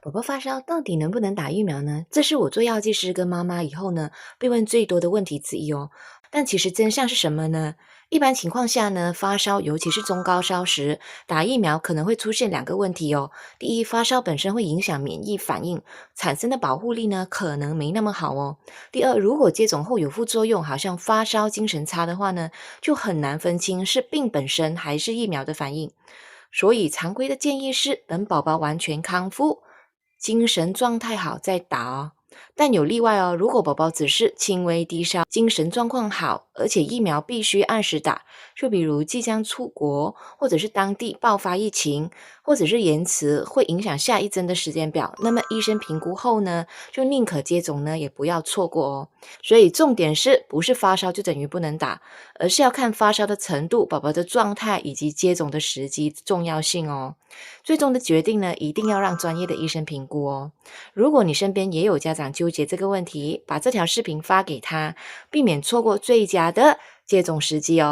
宝宝发烧到底能不能打疫苗呢？这是我做药剂师跟妈妈以后呢被问最多的问题之一哦。但其实真相是什么呢？一般情况下呢，发烧尤其是中高烧时，打疫苗可能会出现两个问题哦。第一，发烧本身会影响免疫反应，产生的保护力呢可能没那么好哦。第二，如果接种后有副作用，好像发烧、精神差的话呢，就很难分清是病本身还是疫苗的反应。所以常规的建议是等宝宝完全康复，精神状态好再打哦。但有例外哦，如果宝宝只是轻微低烧，精神状况好，而且疫苗必须按时打，就比如即将出国，或者是当地爆发疫情，或者是延迟会影响下一针的时间表，那么医生评估后呢，就宁可接种呢，也不要错过哦。所以重点是不是发烧就等于不能打，而是要看发烧的程度、宝宝的状态以及接种的时机重要性哦。最终的决定呢，一定要让专业的医生评估哦。如果你身边也有家长纠结这个问题，把这条视频发给他，避免错过最佳的接种时机哦。